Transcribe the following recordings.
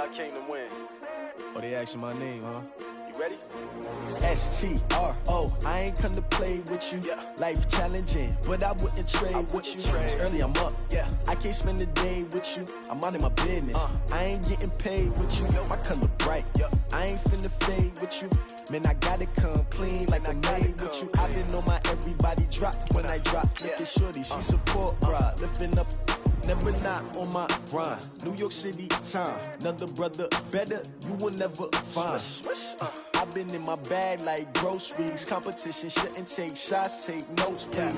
I came to win. Oh, they asking my name, huh? You ready? S-T-R-O, I ain't come to play with you. Yeah. Life challenging, but I wouldn't trade with you. It's early, I'm up. Yeah. I can't spend the day with you. I'm out in my business. I ain't getting paid with you. My color bright. I ain't finna fade with you. Man, I gotta come clean like I made with you. I've been on my everybody drop when I drop. Look at shorty, she support ride. Lifting up, never not on my grind. New York City time. Another brother better, you will never find. I've been in my bag like groceries. Competition shouldn't take shots, take notes, please.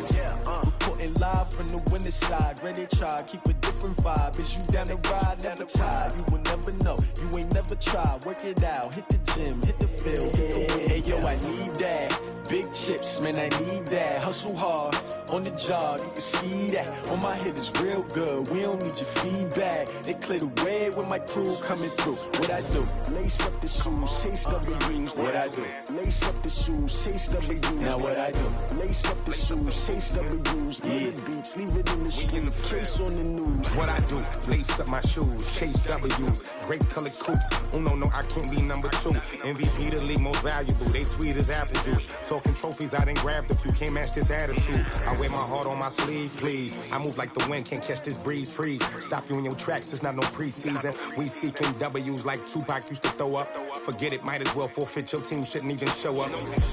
Reporting live from the winter side. Ready to try, keep a different vibe. Is you down the ride, never tired. You will never know, you ain't never tried. Work it out, hit the gym, hit the field, hit the wind. Hey yo, I need that. Big chips, man, I need that. Hustle hard, on the job, you can see that. On my head is real good, we don't need your feedback. They clear the way with my crew coming through. What I do? Lace up the shoes, chase W's. What I do? Lace up the shoes, chase W's. Now what I do? Lace up the shoes, chase W's. Leave the beats, leave it in the street, case on the news. What I do? Lace up my shoes, chase W's. Great colored coops. Oh no, I can't be number 2. MVP the league most valuable. They sweet as apple juice. Talking trophies, I done grabbed a few. Can't match this attitude. I wear my heart on my sleeve, please. I move like the wind, can't catch this breeze, freeze. Stop you in your tracks, there's not no preseason. We seeking W's like Tupac used to throw up. Forget it, might as well forfeit. Your team shouldn't even show up.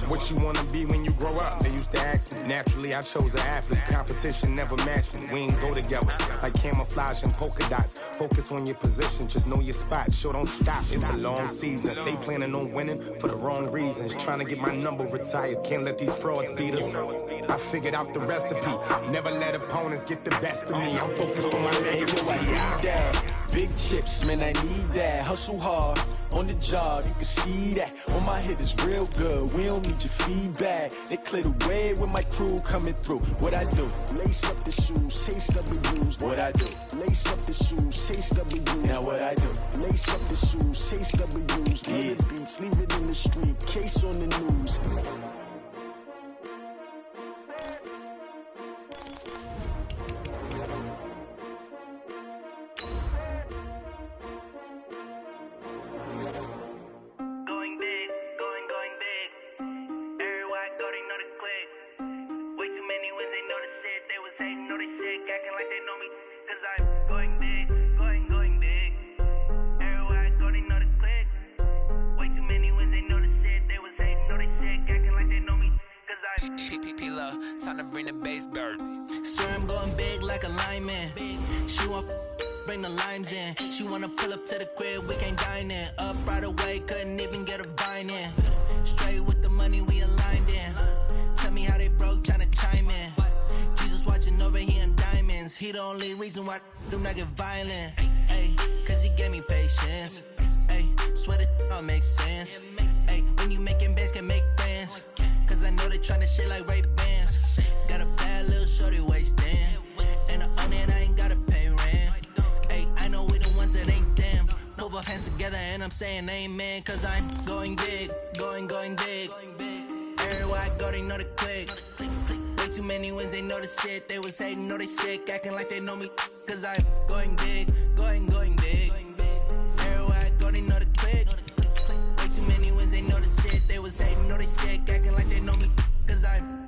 What you wanna be when you grow up? They used to ask me. Naturally, I chose an athlete. Competition never matched me. We ain't go together like camouflage and polka dots. Focus on your position, just know your spot. Show don't stop, it's a long season. They planning on winning for the wrong reasons. Trying to get my number retired. Can't let these frauds beat us. I figured out the recipe. Never let opponents get the best of me. I'm focused on my legacy. I need that. Big chips, man, I need that. Hustle hard, on the job, you can see that. On my head is real good, we don't need your feedback. They clear the way with my crew coming through. What I do? Lace up the shoes, chase W's. What I do? Lace up the shoes, chase W's. Now what I do? Lace up the shoes, chase W's. Leave the beats, leave it in the street, case on the news. Time to bring the bass bird. Sir, I'm going big like a lineman. She want bring the limes in. She wanna pull up to the crib, we can't dine in. Up right away, couldn't even get a vine in. Straight with the money we aligned in. Tell me how they broke, tryna chime in. Jesus watching over here in diamonds. He the only reason why do not get violent. Ay, cause he gave me patience. Ay, swear that all makes sense. Ay, when you making bands can make friends. Cause I know they tryna shit like Ray Bans. Got a bad little shorty wasting. And I own it, I ain't gotta pay rent. Hey, I know we the ones that ain't them. Move our hands together and I'm saying amen. Cause I'm going big, going big. Everywhere I go, they know the click. Way too many wins, they know the shit. They was hating, know they sick, acting like they know me. Cause I'm going big, going big. Everywhere I go, they know the click. Way too many wins, they know the shit. They was hating, know they sick, acting like they know me. Cause I'm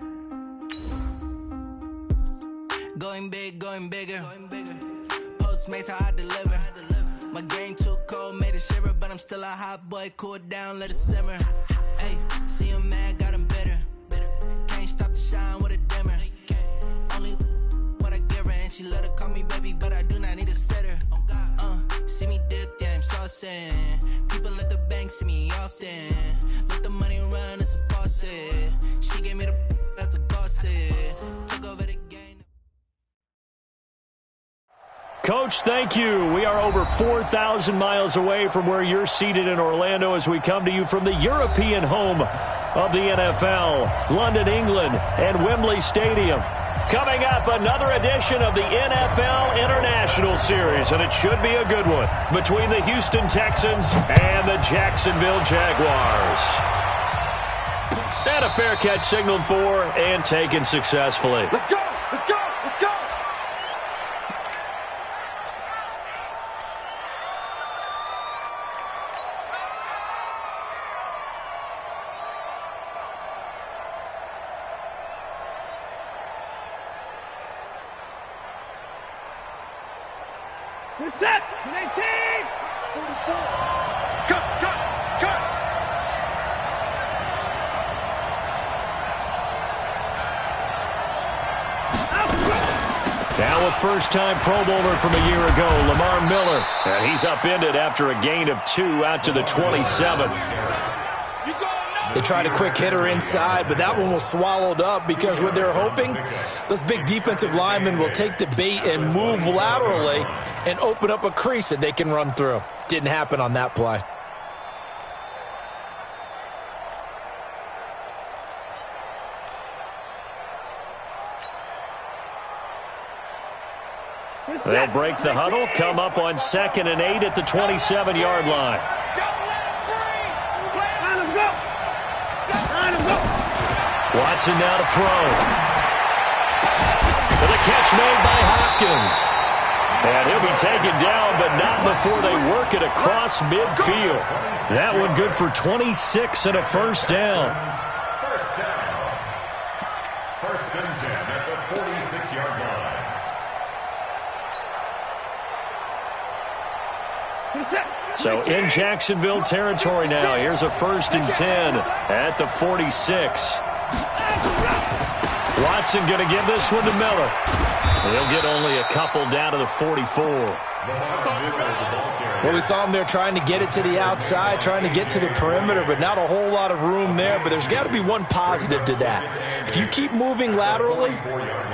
going big, going bigger. Postmates, how I deliver. My game too cold, made it shiver. But I'm still a hot boy, cool down, let it simmer. Hey, see him mad, got him bitter. Can't stop the shine with a dimmer. Only what I give her, and she let her call me baby, but I do not need a sitter. See me dip, yeah, I'm saucing. People at the bank see me often. Let the money run, it's a faucet. She gave me the that's a boss is. Took over the game. Coach, thank you. We are over 4,000 miles away from where you're seated in Orlando as we come to you from the European home of the NFL, London, England, and Wembley Stadium. Coming up, another edition of the NFL International Series, and it should be a good one, between the Houston Texans and the Jacksonville Jaguars. And a fair catch signaled for and taken successfully. Let's go! Let's go! Let's go! To the set. 18. 44. Cut. Now a first-time Pro Bowler from a year ago, Lamar Miller. And he's upended after a gain of 2 out to the 27. They tried a quick hitter inside, but that one was swallowed up because what they're hoping, those big defensive linemen will take the bait and move laterally and open up a crease that they can run through. Didn't happen on that play. They'll break the huddle, come up on 2nd and 8 at the 27-yard line. Watson now to throw. For the catch made by Hopkins. And he'll be taken down, but not before they work it across midfield. That one good for 26 and a first down. First and 10 at the 46-yard line. So in Jacksonville territory now. Here's a 1st and 10 at the 46. Watson going to give this one to Miller. He'll get only a couple down to the 44. Well, we saw him there trying to get it to the outside, trying to get to the perimeter, but not a whole lot of room there. But there's got to be one positive to that. If you keep moving laterally,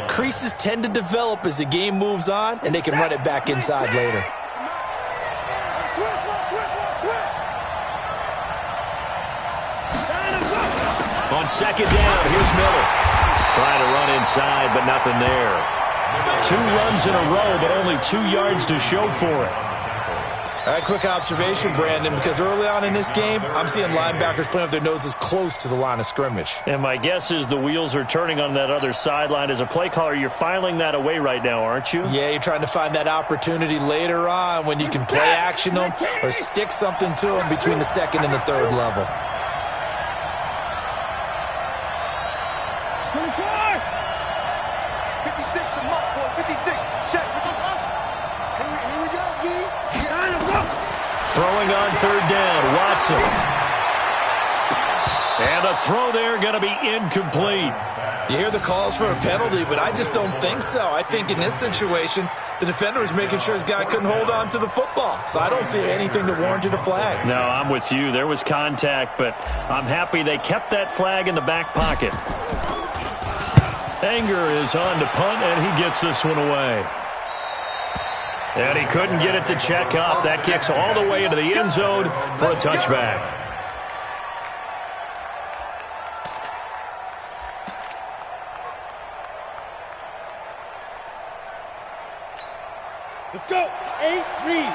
creases tend to develop as the game moves on, and they can run it back inside later. On 2nd down, here's Miller. Trying to run inside, but nothing there. 2 runs in a row, but only 2 yards to show for it. All right, quick observation, Brandon, because early on in this game, I'm seeing linebackers playing with their noses close to the line of scrimmage. And my guess is the wheels are turning on that other sideline. As a play caller, you're filing that away right now, aren't you? Yeah, you're trying to find that opportunity later on when you can play action them or stick something to them between the 2nd and the 3rd level. 56. Here we go, G. Throwing on 3rd down, Watson. And the throw there going to be incomplete. You hear the calls for a penalty, but I just don't think so. I think in this situation, the defender was making sure his guy couldn't hold on to the football. So I don't see anything that warranted a flag. No, I'm with you. There was contact, but I'm happy they kept that flag in the back pocket. Anger is on to punt, and he gets this one away. And he couldn't get it to check up. That kicks all the way into the end zone for a touchback. Let's go. 8, read.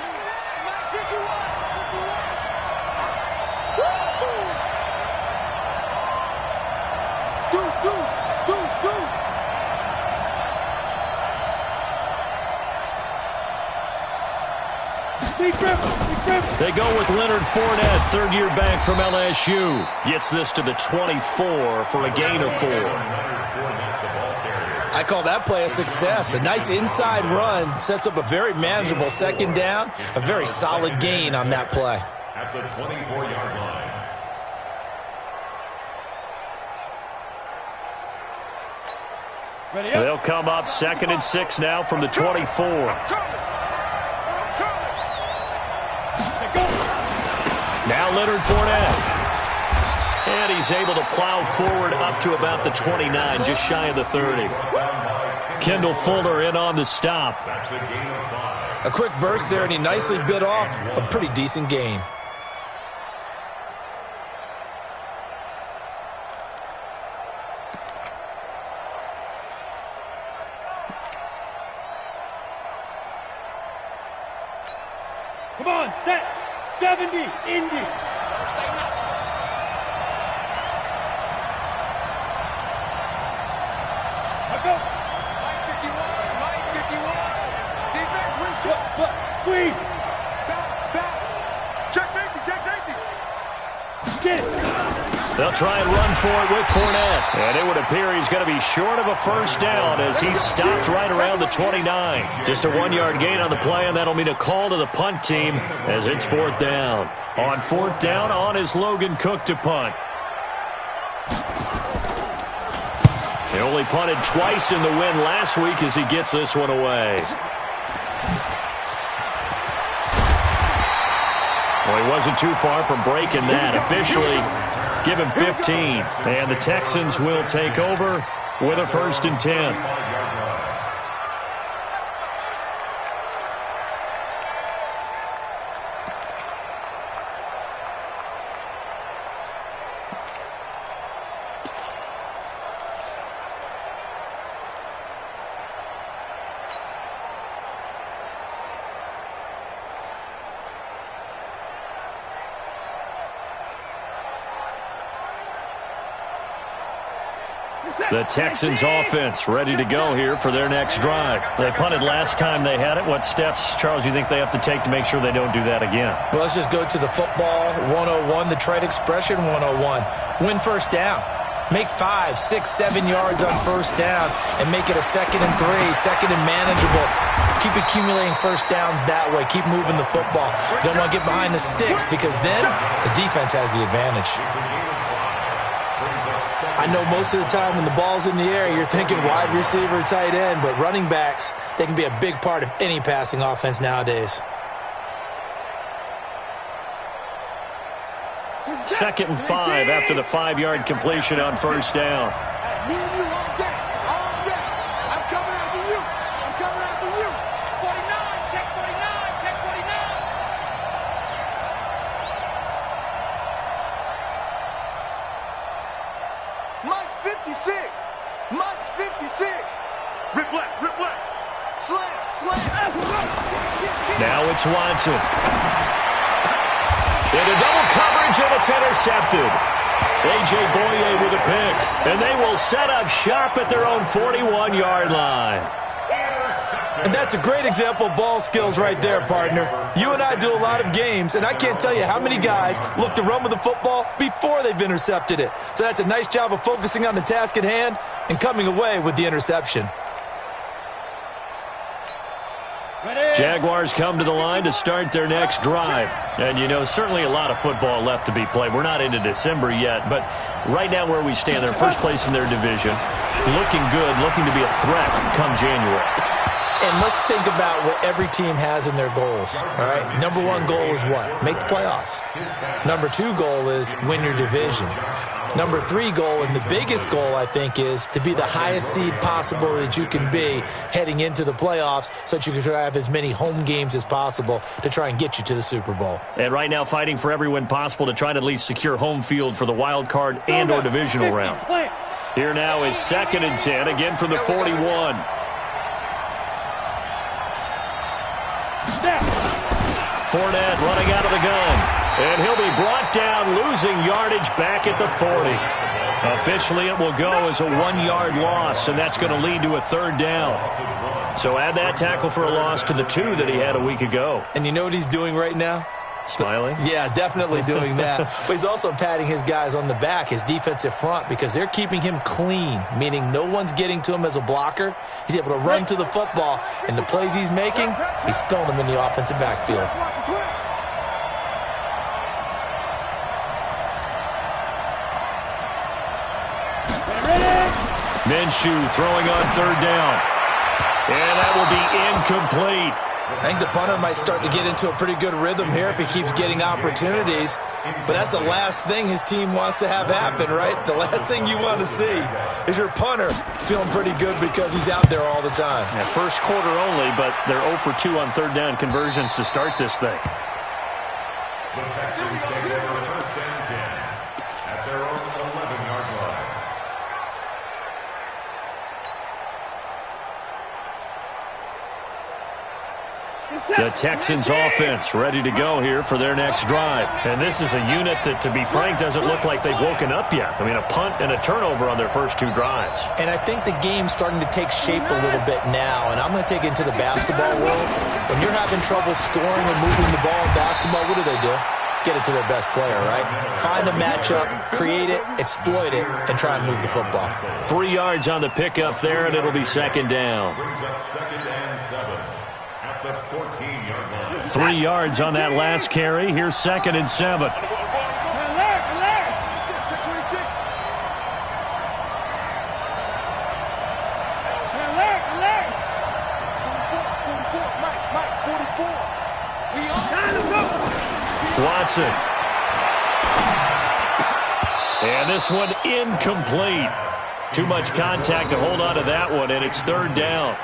They go with Leonard Fournette, 3rd-year back from LSU. Gets this to the 24 for a gain of 4. I call that play a success. A nice inside run sets up a very manageable 2nd down. A very solid gain on that play. At the 24-yard line. They'll come up 2nd and 6 now from the 24. Now Leonard Fournette. And he's able to plow forward up to about the 29, just shy of the 30. Kendall Fuller in on the stop. A quick burst there, and he nicely bit off a pretty decent gain. Come on, set. 70, Indy. Go. Mike 51. Defense, win shot. Squeeze. Back. Check safety. Get it. They'll try and run for it with Fournette. And it would appear he's going to be short of a first down as he stopped right around the 29. Just a 1-yard gain on the play, and that'll mean a call to the punt team as it's 4th down. On 4th down, on is Logan Cook to punt. He only punted twice in the win last week as he gets this one away. Well, he wasn't too far from breaking that. Officially, give him 15. And the Texans will take over with a 1st and 10. The Texans offense ready to go here for their next drive. They punted last time they had it. What steps, Charles, you think they have to take to make sure they don't do that again? Well, let's just go to the football 101, the trade expression 101. Win first down. Make 5, 6, 7 yards on first down and make it a 2nd and 3, 2nd and manageable. Keep accumulating first downs that way. Keep moving the football. Don't want to get behind the sticks because then the defense has the advantage. I know most of the time when the ball's in the air, you're thinking wide receiver, tight end, but running backs, they can be a big part of any passing offense nowadays. 2nd and 5 after the 5-yard completion on first down. Me and you all day. I'm coming after you. I'm coming after you. 49, check 49, check 49. Mike's 56. Mike's 56. Rip left. Slam. Now it's Watson. Into double coverage, and it's intercepted. A.J. Boye with a pick. And they will set up shop at their own 41-yard line. And that's a great example of ball skills right there, partner. You and I do a lot of games, and I can't tell you how many guys look to run with the football before they've intercepted it. So that's a nice job of focusing on the task at hand and coming away with the interception. Jaguars come to the line to start their next drive. And, you know, certainly a lot of football left to be played. We're not into December yet, but right now where we stand, they're first place in their division. Looking good, looking to be a threat come January. And let's think about what every team has in their goals, all right? Number 1 goal is what? Make the playoffs. Number 2 goal is win your division. Number 3 goal, and the biggest goal, I think, is to be the highest seed possible that you can be heading into the playoffs so that you can try to have as many home games as possible to try and get you to the Super Bowl. And right now fighting for every win possible to try to at least secure home field for the wild card and or divisional round. Here now is 2nd and 10, again from the 41. Fournette running out of the gun. And he'll be brought down, losing yardage back at the 40. Officially, it will go as a 1-yard loss, and that's going to lead to a 3rd down. So add that tackle for a loss to the 2 that he had a week ago. And you know what he's doing right now? Smiling? Yeah, definitely doing that. But he's also patting his guys on the back, his defensive front, because they're keeping him clean, meaning no one's getting to him as a blocker. He's able to run to the football, and the plays he's making, he's spilling them in the offensive backfield. Minshew throwing on 3rd down. And that will be incomplete. I think the punter might start to get into a pretty good rhythm here if he keeps getting opportunities. But that's the last thing his team wants to have happen, right? The last thing you want to see is your punter feeling pretty good because he's out there all the time. Yeah, first quarter only, but they're 0 for 2 on 3rd down conversions to start this thing. The Texans take over 1st and 10 at their own 11-yard line. The Texans offense ready to go here for their next drive. And this is a unit that, to be frank, doesn't look like they've woken up yet. I mean, a punt and a turnover on their first 2 drives. And I think the game's starting to take shape a little bit now. And I'm going to take it into the basketball world. When you're having trouble scoring or moving the ball in basketball, what do? get it to their best player, right? Find a matchup, create it, exploit it, and try and move the football. 3 yards on the pickup there, and it'll be second down. Brings up 2nd and 7 at the 14-yard line. 3 yards on that last carry. Here's 2nd and 7. Watson. And this one incomplete. Too much contact to hold on to that one, and it's 3rd down.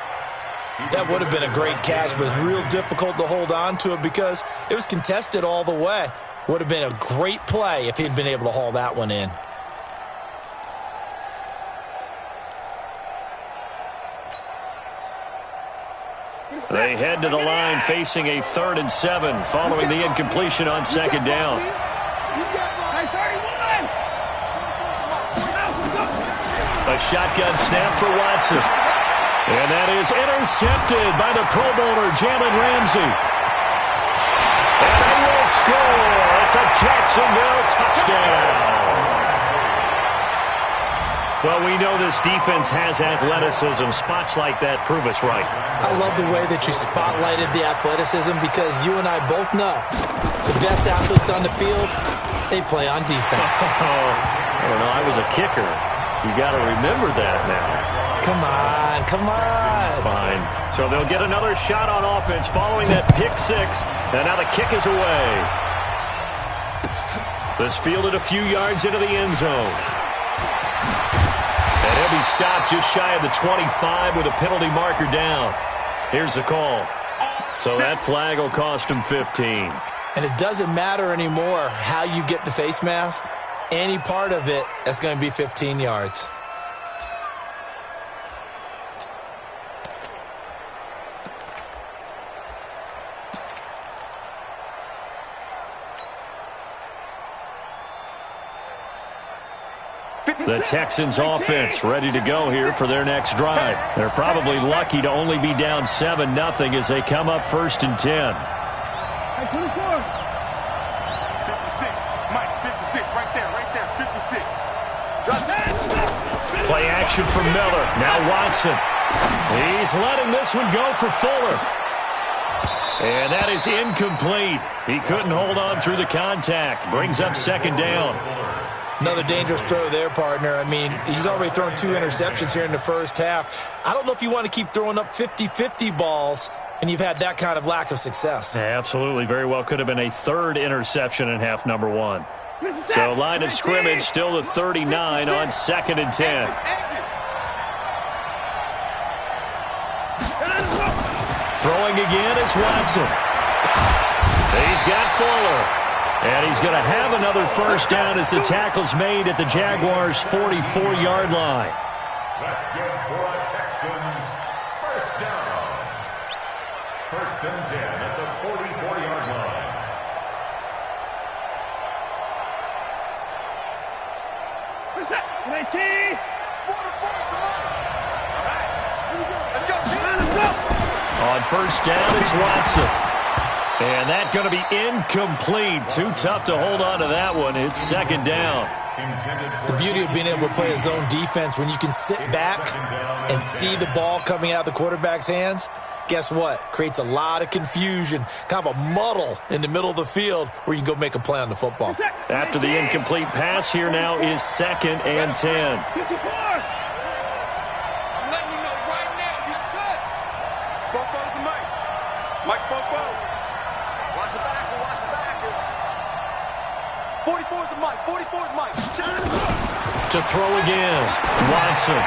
That would have been a great catch, but it's real difficult to hold on to it because it was contested all the way. Would have been a great play if he'd been able to haul that one in. They head to the line facing a 3rd and 7 following the incompletion on 2nd down. A shotgun snap for Watson. And that is intercepted by the Pro Bowler, Jalen Ramsey. And they will score. It's a Jacksonville touchdown. Well, we know this defense has athleticism. Spots like that prove us right. I love the way that you spotlighted the athleticism because you and I both know the best athletes on the field, they play on defense. I don't know. I was a kicker. You got to remember that now. Come on, come on. Fine. So they'll get another shot on offense following that pick 6. And now the kick is away. This fielded a few yards into the end zone. And he'll be stopped just shy of the 25 with a penalty marker down. Here's the call. So that flag will cost him 15. And it doesn't matter anymore how you get the face mask. Any part of it, that's going to be 15 yards. The Texans offense ready to go here for their next drive. They're probably lucky to only be down 7-0 as they come up 1st and 10. 56. Mike, 56. Right there, 56. Play action for Miller. Now Watson. He's letting this one go for Fuller. And that is incomplete. He couldn't hold on through the contact. Brings up 2nd down. Another dangerous throw there, partner. I mean, he's already thrown 2 interceptions here in the first half. I don't know if you want to keep throwing up 50-50 balls, and you've had that kind of lack of success. Absolutely. Very well could have been a 3rd interception in half number 1. So line of scrimmage still the 39 on 2nd and 10. Throwing again is Watson. He's got Fuller. And he's going to have another first down as the tackle's made at the Jaguars' 44-yard line. That's good for a Texans first down. 1st and 10 at the 44-yard line. What's that? 19. Let's go. On first down, it's Watson. And that's going to be incomplete. Too tough to hold on to that one. It's 2nd down. The beauty of being able to play a zone defense, when you can sit back and see the ball coming out of the quarterback's hands, guess what? Creates a lot of confusion, kind of a muddle in the middle of the field where you can go make a play on the football. After the incomplete pass, here now is 2nd and 10. Mike Bobo. Watch the back. 44 is the Mike. 44 is Mike. To throw again. Watson.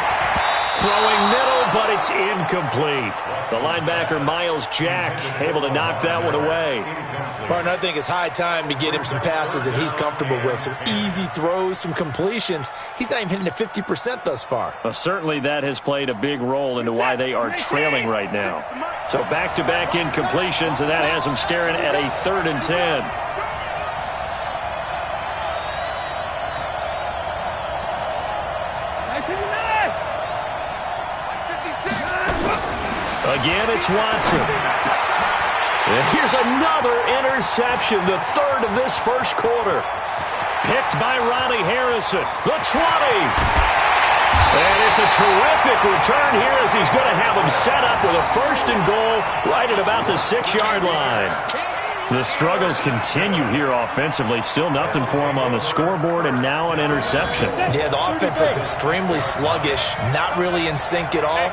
Throwing middle, but it's incomplete. The linebacker, Miles Jack, able to knock that one away. Partner, I think it's high time to get him some passes that he's comfortable with. Some easy throws, some completions. He's not even hitting the 50% thus far. Well, certainly that has played a big role into why they are trailing right now. So back-to-back incompletions, and that has them staring at a 3rd and 10. Again, it's Watson. Here's another interception, the third of this first quarter. Picked by Ronnie Harrison, the 20. And it's a terrific return here as he's going to have him set up with a 1st and goal right at about the 6-yard line. The struggles continue here offensively. Still nothing for him on the scoreboard, and now an interception. Yeah, the offense looks extremely sluggish, not really in sync at all.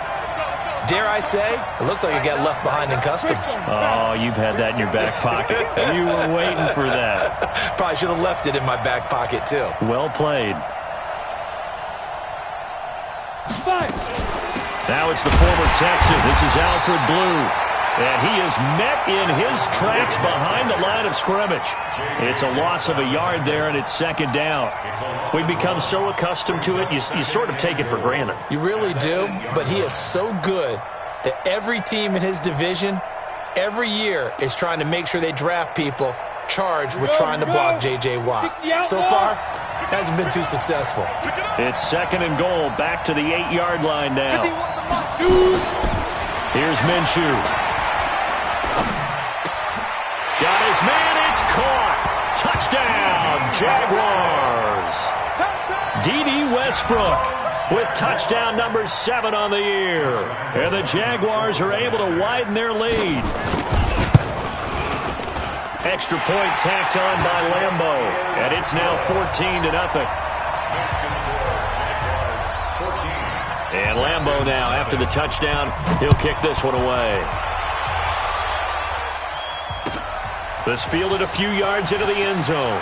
Dare I say, it looks like it got left behind in customs. Oh, you've had that in your back pocket. You were waiting for that. Probably should have left it in my back pocket, too. Well played. Now it's the former Texan. This is Alfred Blue. And he is met in his tracks behind the line of scrimmage. It's a loss of a yard there, and it's 2nd down. We've become so accustomed to it, you sort of take it for granted. You really do, but he is so good that every team in his division, every year, is trying to make sure they draft people charged with trying to block J.J. Watt. So far, hasn't been too successful. It's 2nd and goal, back to the 8-yard line now. Here's Minshew. Got his man, it's caught. Touchdown, Jaguars. D.D. Westbrook with touchdown number 7 on the year. And the Jaguars are able to widen their lead. Extra point tacked on by Lambo. And it's now 14-0. And Lambo now, after the touchdown, he'll kick this one away. This fielded a few yards into the end zone.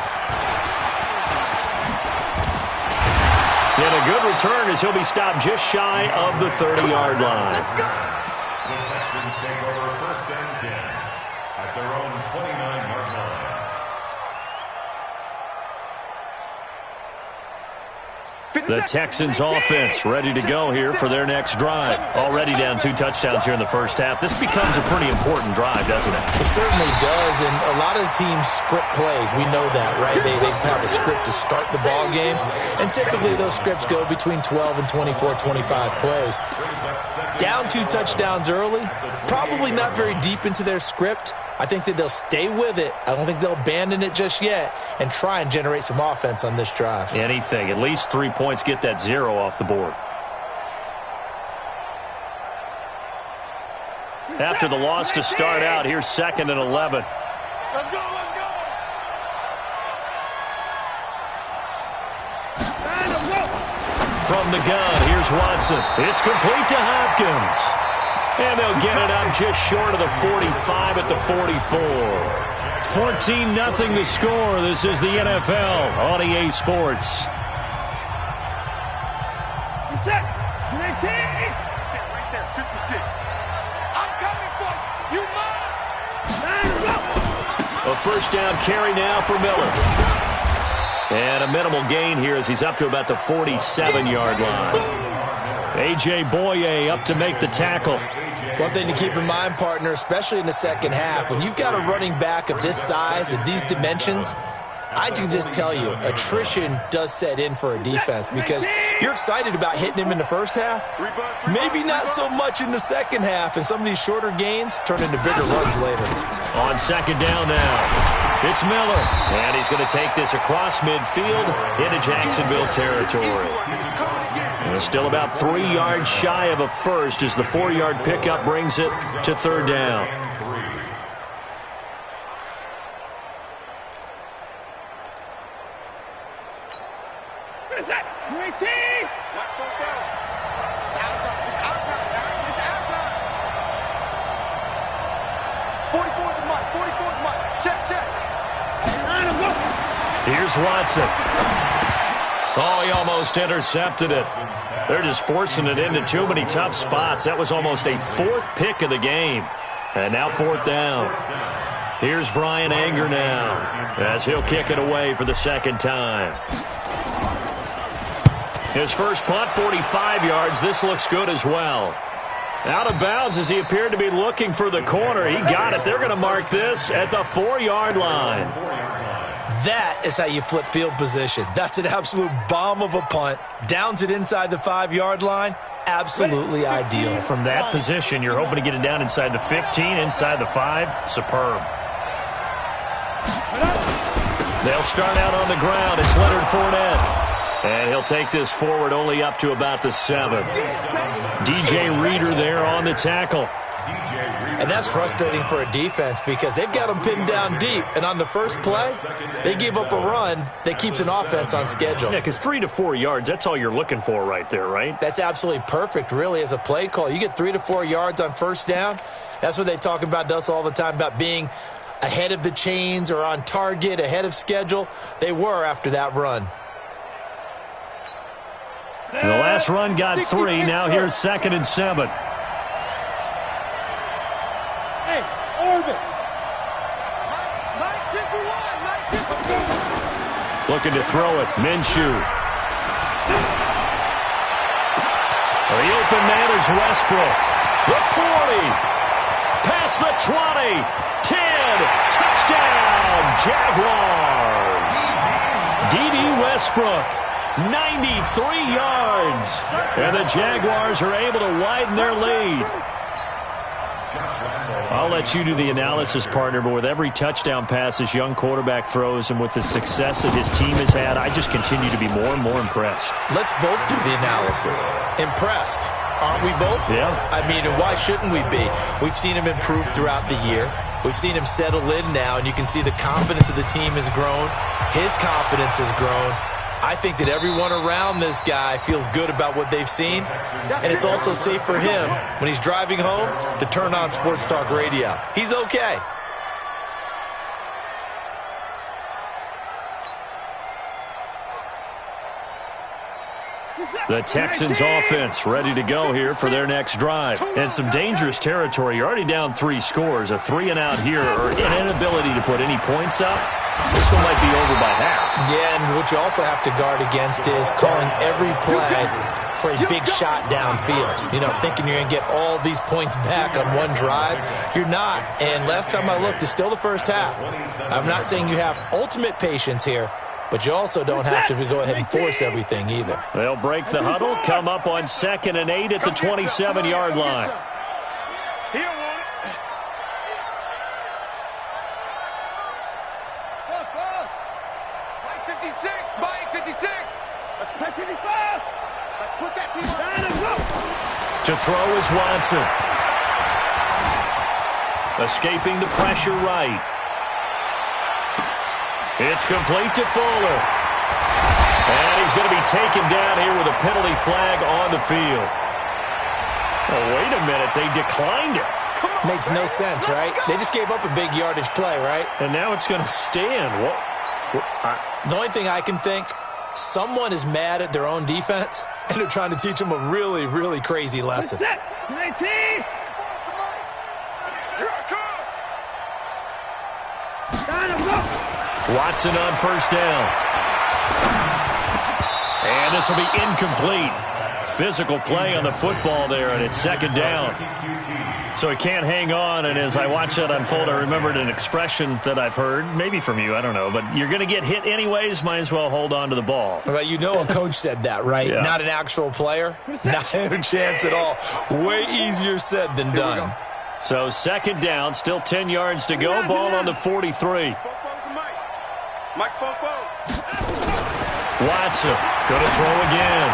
And a good return as he'll be stopped just shy of the 30-yard line. The Texans take over 1st and 10 at their own 29-yard line. The Texans offense ready to go here for their next drive. Already down 2 touchdowns here in the first half. This becomes a pretty important drive, doesn't it? It certainly does, and a lot of the teams script plays. We know that, right? They have a script to start the ball game, and typically those scripts go between 12 and 24, 25 plays. Down 2 touchdowns early, probably not very deep into their script. I think that they'll stay with it. I don't think they'll abandon it just yet and try and generate some offense on this drive. Anything. At least 3 points, get that 0 off the board. After the loss to start out, here's 2nd and 11. Let's go, let's go. From the gun, here's Watson. It's complete to Hopkins. And they'll get it up just short of the 45 at the 44. 14-0 the score. This is the NFL on EA Sports. Set. Right there, 56. I'm coming for you. You mine. A 1st down carry now for Miller. And a minimal gain here as he's up to about the 47-yard line. A.J. Boye up to make the tackle. One thing to keep in mind, partner, especially in the second half, when you've got a running back of this size, of these dimensions, I can just tell you, attrition does set in for a defense because you're excited about hitting him in the first half. Maybe not so much in the second half, and some of these shorter gains turn into bigger runs later. On 2nd down now, it's Miller, and he's going to take this across midfield into Jacksonville territory. And still about 3 yards shy of a first as the 4-yard pickup brings it to 3rd down. What is that? 19. It's out time. It's out time, guys. It's out time. 44 to Mike. 44 to Mike. Check. Here's Watson. Oh, he almost intercepted it. They're just forcing it into too many tough spots. That was almost a 4th pick of the game. And now 4th down. Here's Brian Anger now as he'll kick it away for the 2nd time. His first punt, 45 yards. This looks good as well. Out of bounds as he appeared to be looking for the corner. He got it. They're going to mark this at the 4-yard line. That is how you flip field position. That's an absolute bomb of a punt. Downs it inside the 5-yard line. absolutely ideal. From that position, you're hoping to get it down inside the 15, inside the 5. Superb. They'll start out on the ground. It's Leonard Fournette. And he'll take this forward only up to about the 7. DJ Reader there on the tackle. And that's frustrating for a defense because they've got them pinned down deep. And on the first play, they give up a run that keeps an offense on schedule. Yeah, because 3 to 4 yards, that's all you're looking for right there, right? That's absolutely perfect, really, as a play call. You get 3 to 4 yards on first down. That's what they talk about, Dust, all the time, about being ahead of the chains or on target, ahead of schedule. They were after that run. The last run got 3. Now here's 2nd and 7. Hey, orbit. 951. Looking to throw it. Minshew. The open man is Westbrook. The 40. Past the 20. 10. Touchdown, Jaguars. D.D. Westbrook. 93 yards. And the Jaguars are able to widen their lead. I'll let you do the analysis, partner, but with every touchdown pass this young quarterback throws and with the success that his team has had, I just continue to be more and more impressed. Let's both do the analysis. Impressed. Aren't we both? Yeah. I mean, why shouldn't we be? We've seen him improve throughout the year. We've seen him settle in now, and you can see the confidence of the team has grown. His confidence has grown. I think that everyone around this guy feels good about what they've seen, and it's also safe for him when he's driving home to turn on Sports Talk Radio. He's okay. The Texans offense ready to go here for their next drive. And some dangerous territory. You're already down 3 scores. A 3-and-out here or an inability to put any points up. This one might be over by half. Yeah, and what you also have to guard against is calling every play for a big shot downfield. You know, thinking you're going to get all these points back on one drive. You're not. And last time I looked, it's still the first half. I'm not saying you have ultimate patience here, but you also don't have to go ahead and force everything either. They'll break the huddle, come up on 2nd and 8 at the 27-yard line. Mike 56, Mike 56. Let's play 55. Let's put that team on. To throw is Watson. Escaping the pressure right. It's complete to Fuller. And he's going to be taken down here with a penalty flag on the field. Oh, wait a minute. They declined it. Makes no sense, right? They just gave up a big yardage play, right? And now it's going to stand. The only thing I can think, someone is mad at their own defense, and they're trying to teach them a really, really crazy lesson. 19. Watson on first down. And this will be incomplete. Physical play on the football there, and it's 2nd down. So he can't hang on, and as I watch that unfold, I remembered an expression that I've heard, maybe from you, I don't know, but you're going to get hit anyways, might as well hold on to the ball. Well, you know a coach said that, right? Yeah. Not an actual player. Not a chance at all. Way easier said than done. So 2nd down, still 10 yards to go, ball on the 43. Watson going to throw again.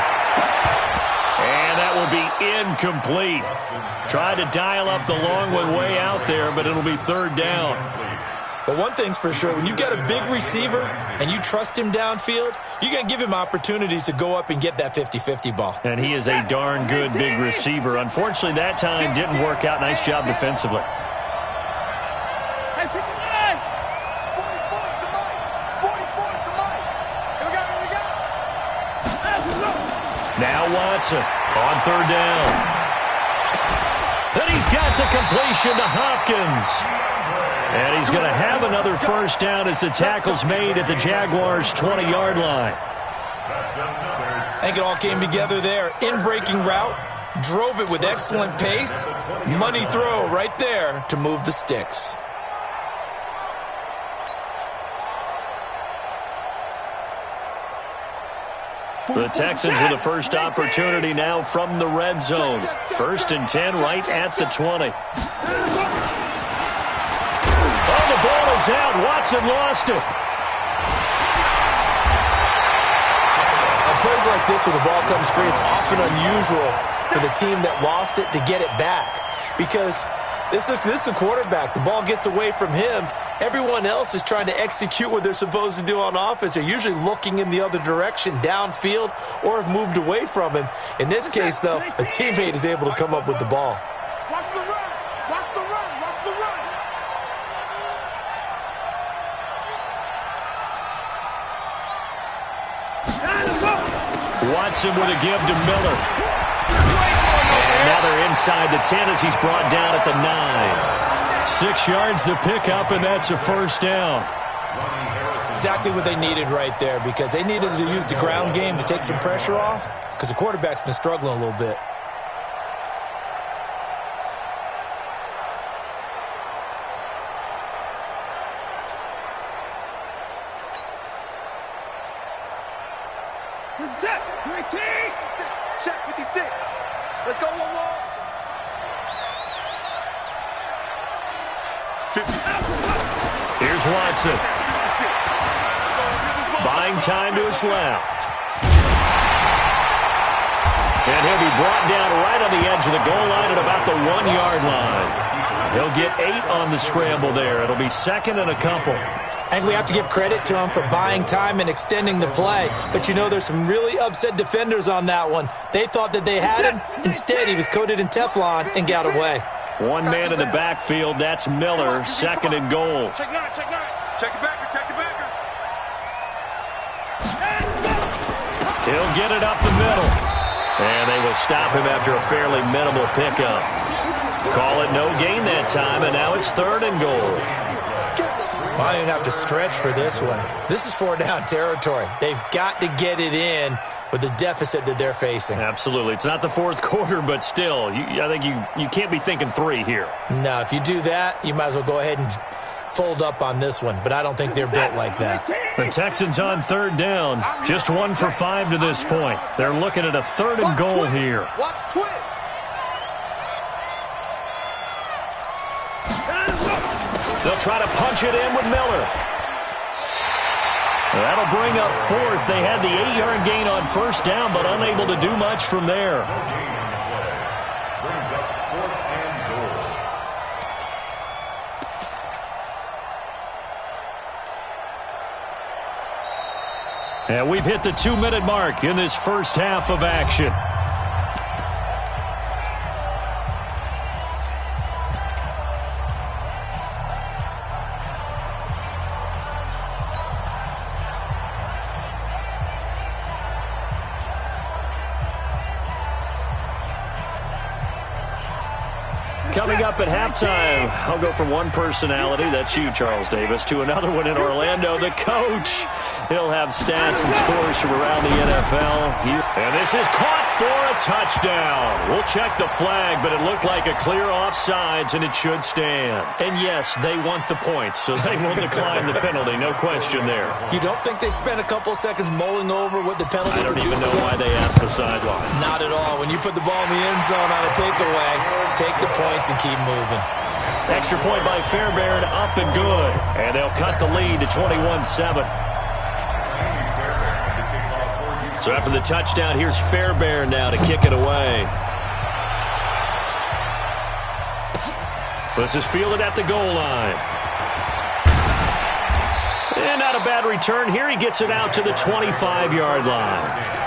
And that will be incomplete. Tried to dial up the long one way out there, but it'll be 3rd down. But one thing's for sure, when you got a big receiver and you trust him downfield, you're going to give him opportunities to go up and get that 50-50 ball. And he is a darn good big receiver. Unfortunately, that time didn't work out. Nice job defensively. Now Watson on 3rd down. Then he's got the completion to Hopkins. And he's going to have another first down as the tackle's made at the Jaguars' 20-yard line. I think it all came together there. In-breaking route, drove it with excellent pace. Money throw right there to move the sticks. The Texans with the first opportunity now from the red zone. 1st and 10 right at the 20. Oh, the ball is out. Watson lost it. On plays like this where the ball comes free, it's often unusual for the team that lost it to get it back. Because this is the quarterback. The ball gets away from him. Everyone else is trying to execute what they're supposed to do on offense. They're usually looking in the other direction, downfield, or have moved away from him. In this case, though, a teammate is able to come up with the ball. Watch the run. Watch the run. Watch the run. Watson with a give to Miller. And now they're inside the 10 as he's brought down at the 9. 6 yards the pickup, and that's a first down. Exactly what they needed right there, because they needed to use the ground game to take some pressure off, because the quarterback's been struggling a little bit. Set. 19. Check 56. Let's go, one. 56. Here's Watson. 56. Buying time to his left. And he'll be brought down right on the edge of the goal line at about the 1-yard line. He'll get 8 on the scramble there. It'll be 2nd and a couple. I think we have to give credit to him for buying time and extending the play. But, you know, there's some really upset defenders on that one. They thought that they had him. Instead, he was coated in Teflon and got away. One man in the backfield. That's Miller. 2nd and goal. Check 9. Check 9. Check the backer. Check the backer. He'll get it up the middle. And they will stop him after a fairly minimal pickup. Call it no gain that time, and now it's 3rd and goal. I didn't have to stretch for this one. This is 4-down territory. They've got to get it in with the deficit that they're facing. Absolutely. It's not the 4th quarter, but still, I think you can't be thinking 3 here. No, if you do that, you might as well go ahead and fold up on this one. But I don't think they're built like that. The Texans on 3rd down. Just 1 for 5 to this point. They're looking at a 3rd and goal here. Watch twins. They'll try to punch it in with Miller. That'll bring up 4th. They had the 8-yard gain on 1st down, but unable to do much from there. Brings up 4th and goal. And we've hit the 2-minute mark in this first half of action. Coming up at halftime, I'll go from one personality, that's you, Charles Davis, to another one in Orlando, the coach. He'll have stats and scores from around the NFL. And this is caught for a touchdown. We'll check the flag, but it looked like a clear offsides, and it should stand. And yes, they want the points, so they will decline the penalty, no question there. You don't think they spent a couple seconds mulling over what the penalty I don't even know why they asked the sideline. Not at all. When you put the ball in the end zone on a takeaway, take the points and keep moving. Extra point by Fairbairn, up and good. And they'll cut the lead to 21-7. So after the touchdown, here's Fairbairn now to kick it away. This is fielded at the goal line. And not a bad return here. He gets it out to the 25-yard line.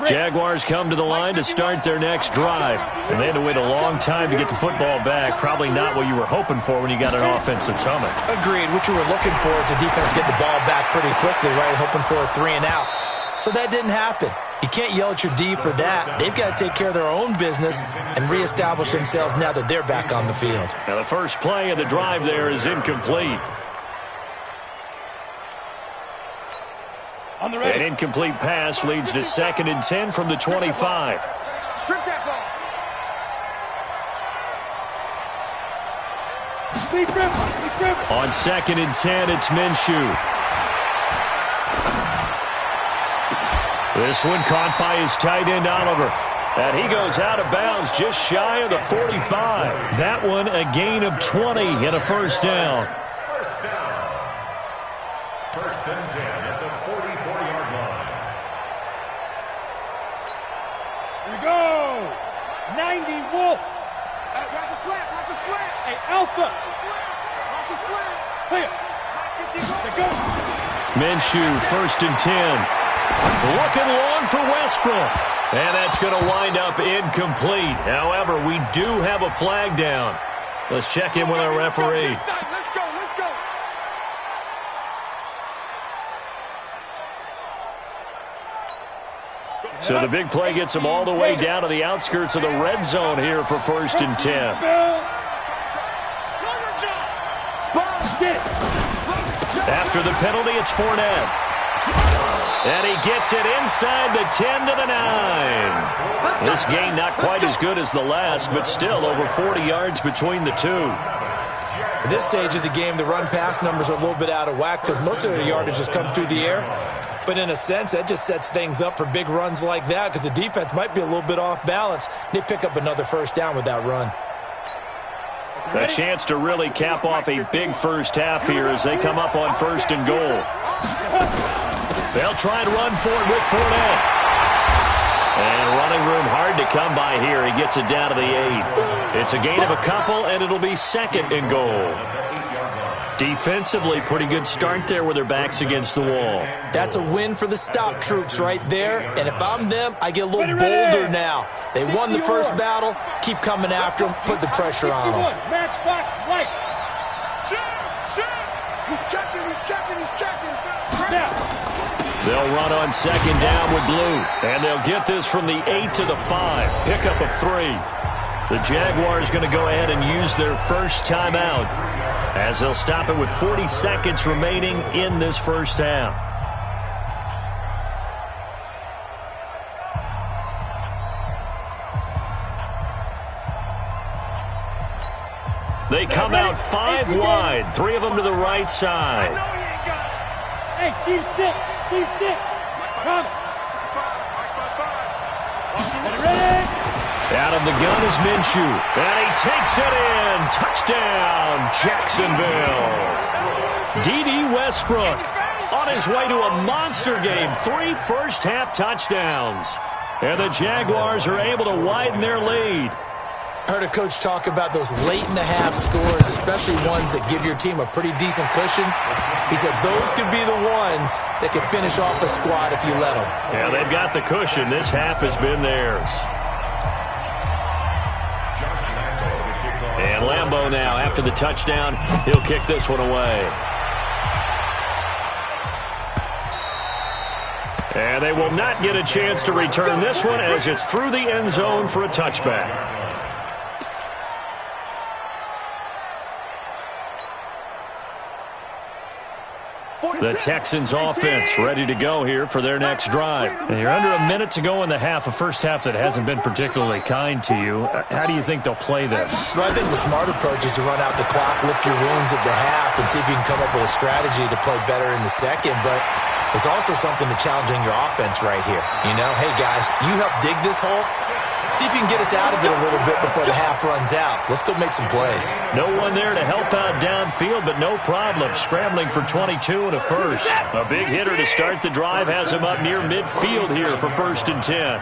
Jaguars come to the line to start their next drive. And they had to wait a long time to get the football back. Probably not what you were hoping for when you got an offense that's humming. Agreed. What you were looking for is the defense get the ball back pretty quickly, right? Hoping for a 3 and out. So that didn't happen. You can't yell at your D for that. They've got to take care of their own business and reestablish themselves now that they're back on the field. Now the first play of the drive there is incomplete. An incomplete pass leads to 2nd and 10 from the 25. Strip that ball. On 2nd and 10, it's Minshew. This one caught by his tight end, Oliver. And he goes out of bounds just shy of the 45. That one a gain of 20 and a first down. First down. First and 10 at the 44-yard line. Here we go. 90 Wolf. Watch the slant. Watch the slant. Hey, Alpha. Watch the slant. Clear. Go. Minshew, 1st and 10. Looking long for Westbrook. And that's going to wind up incomplete. However, we do have a flag down. Let's check in with our referee. Let's go. Let's go. So the big play gets them all the way down to the outskirts of the red zone here for 1st and 10. After the penalty, it's Fournette. And he gets it inside the 10 to the 9. This gain not quite as good as the last, but still over 40 yards between the two. At this stage of the game, the run-pass numbers are a little bit out of whack because most of their yardage has come through the air. But in a sense, that just sets things up for big runs like that because the defense might be a little bit off balance. They pick up another first down with that run. A chance to really cap off a big first half here as they come up on 1st and goal. They'll try and run for it with Fournette. And running room hard to come by here. He gets it down to the 8. It's a gain of a couple, and it'll be 2nd and goal. Defensively, pretty good start there with their backs against the wall. That's a win for the stop troops right there. And if I'm them, I get a little bolder now. They won the first battle. Keep coming after them. Put the pressure on them. Matchbox white. He's checking. They'll run on 2nd down with Blue. And they'll get this from the 8 to the 5. Pickup of 3. The Jaguars going to go ahead and use their first timeout as they'll stop it with 40 seconds remaining in this first half. They come out 5 wide, 3 of them to the right side. Hey, Steve 6. Come. Ready? Out of the gun is Minshew, and he takes it in. Touchdown, Jacksonville. D.D. Westbrook on his way to a monster game. 3 first-half touchdowns. And the Jaguars are able to widen their lead. I heard a coach talk about those late-in-the-half scores, especially ones that give your team a pretty decent cushion. He said those could be the ones that can finish off a squad if you let them. Yeah, they've got the cushion. This half has been theirs. And Lambeau now, after the touchdown, he'll kick this one away. And they will not get a chance to return this one as it's through the end zone for a touchback. The Texans offense ready to go here for their next drive. And you're under a minute to go in the half, a first half that hasn't been particularly kind to you. How do you think they'll play this? Well, I think the smart approach is to run out the clock, lick your wounds at the half, and see if you can come up with a strategy to play better in the second. But there's also something to challenging your offense right here. You know, hey, guys, you help dig this hole. See if you can get us out of it a little bit before the half runs out. Let's go make some plays. No one there to help out downfield, but no problem. Scrambling for 22 and a first. A big hitter to start the drive has him up near midfield here for 1st and 10.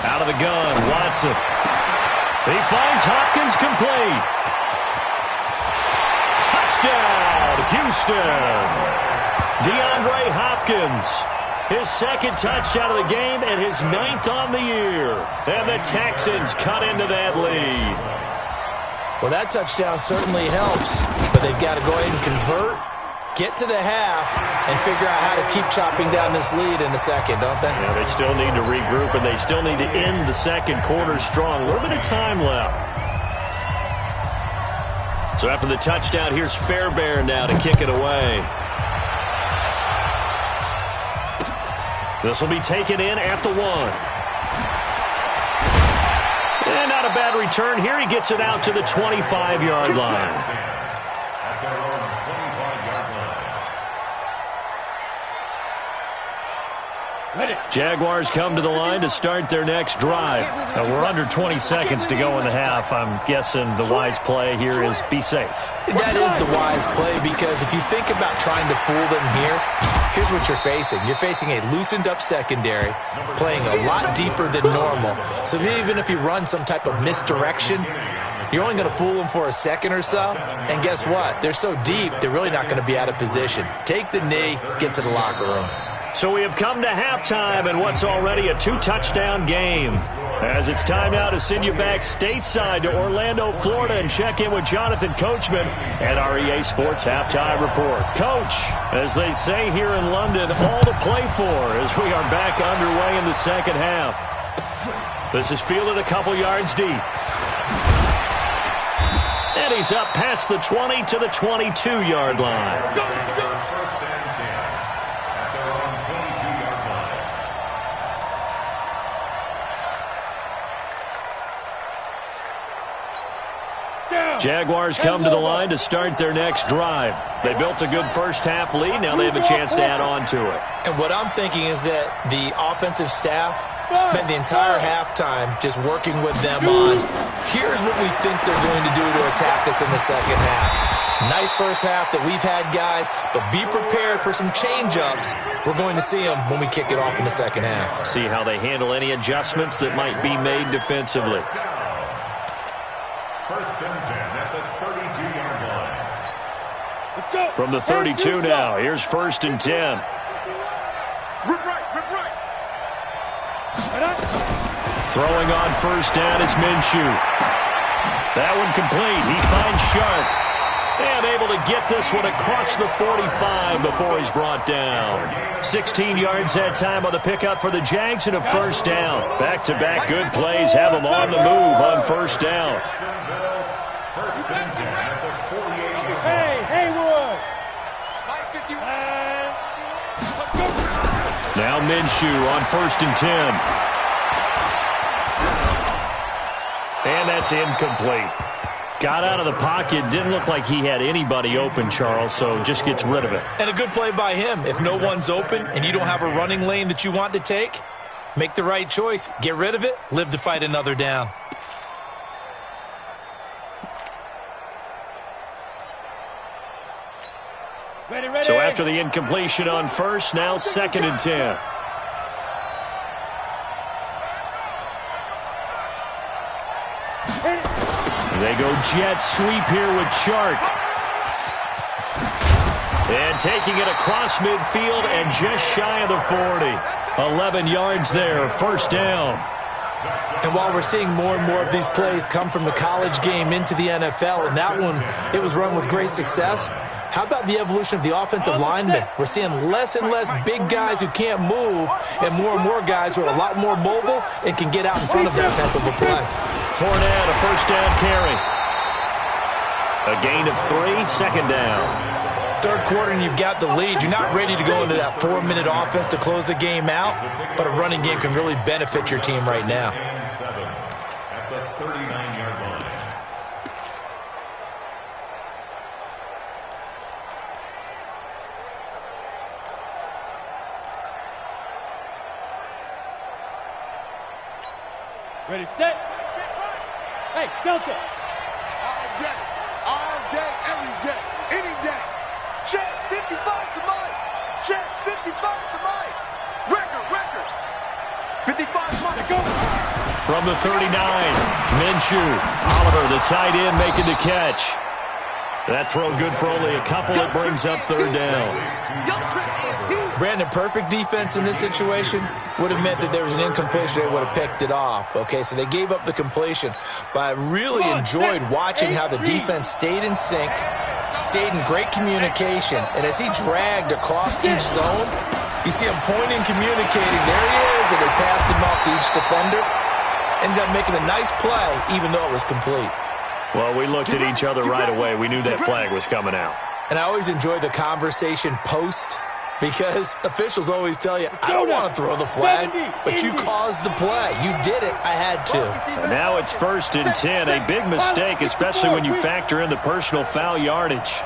Out of the gun, Watson. He finds Hopkins complete. Touchdown, Houston. DeAndre Hopkins. His 2nd touchdown of the game and his 9th on the year. And the Texans cut into that lead. Well, that touchdown certainly helps, but they've got to go ahead and convert, get to the half, and figure out how to keep chopping down this lead in the second, don't they? Yeah, they still need to regroup, and they still need to end the second quarter strong. A little bit of time left. So after the touchdown, here's Fairbairn now to kick it away. This will be taken in at the 1. And not a bad return here. He gets it out to the 25-yard line. Jaguars come to the line to start their next drive. Now we're under 20 seconds to go in the half. I'm guessing the wise play here is be safe. That is the wise play, because if you think about trying to fool them here, here's what you're facing. You're facing a loosened up secondary, playing a lot deeper than normal. So even if you run some type of misdirection, you're only going to fool them for a second or so. And guess what? They're so deep, they're really not going to be out of position. Take the knee, get to the locker room. So we have come to halftime in what's already a 2-touchdown game. As it's time now to send you back stateside to Orlando, Florida, and check in with Jonathan Coachman at our EA Sports Halftime Report. Coach, as they say here in London, all to play for as we are back underway in the second half. This is fielded a couple yards deep. And he's up past the 20 to the 22-yard line. Jaguars come to the line to start their next drive. They built a good first-half lead. Now they have a chance to add on to it. And what I'm thinking is that the offensive staff spent the entire halftime just working with them on, here's what we think they're going to do to attack us in the second half. Nice first half that we've had, guys, but be prepared for some change-ups. We're going to see them when we kick it off in the second half. See how they handle any adjustments that might be made defensively. First and 10 at the 32-yard line. Let's go. From the 32 now, here's first and 10. Rip right, rip right. Throwing on first down is Minshew. That one complete. He finds Sharp. And able to get this one across the 45 before he's brought down. 16 yards that time on the pickup for the Jags and a first down. Back-to-back good plays have them on the move on first down. First and 10 at the 48. Hey, Haywood. Now Minshew on first and 10. And that's incomplete. Got out of the pocket. Didn't look like he had anybody open, Charles, so just gets rid of it. And a good play by him. If no one's open and you don't have a running lane that you want to take, make the right choice. Get rid of it. Live to fight another down. Ready, ready. So after the incompletion on first, now second and 10. They go jet sweep here with Chark. And taking it across midfield and just shy of the 40. 11 yards there, first down. And while we're seeing more and more of these plays come from the college game into the NFL, and that one, it was run with great success, how about the evolution of the offensive linemen? We're seeing less and less big guys who can't move and more guys who are a lot more mobile and can get out in front of that type of a play. Fournette, a first down carry. A gain of 3, second down. Third quarter and you've got the lead. You're not ready to go into that 4-minute offense to close the game out, but a running game can really benefit your team right now. 7 at the 39-yard line. Ready, set. Hey, Delta. All day, every day, any day. Check 55 to Mike. Check 55 to Mike. Record. 55 Mike. Go. From the 39, Minshew. Oliver, the tight end, making the catch. That throw good for only a couple. It brings up third down. Brandon, perfect defense in this situation would have meant that there was an incompletion. They would have picked it off. Okay, so they gave up the completion. But I really enjoyed watching how the defense stayed in sync, stayed in great communication. And as he dragged across each zone, you see him pointing, communicating. There he is, and they passed him off to each defender. Ended up making a nice play, even though it was complete. Well, we looked at each other right away. We knew that flag was coming out. And I always enjoy the conversation post because officials always tell you, I don't want to throw the flag, but you caused the play. You did it. I had to. And now it's 1st and 10. A big mistake, especially when you factor in the personal foul yardage.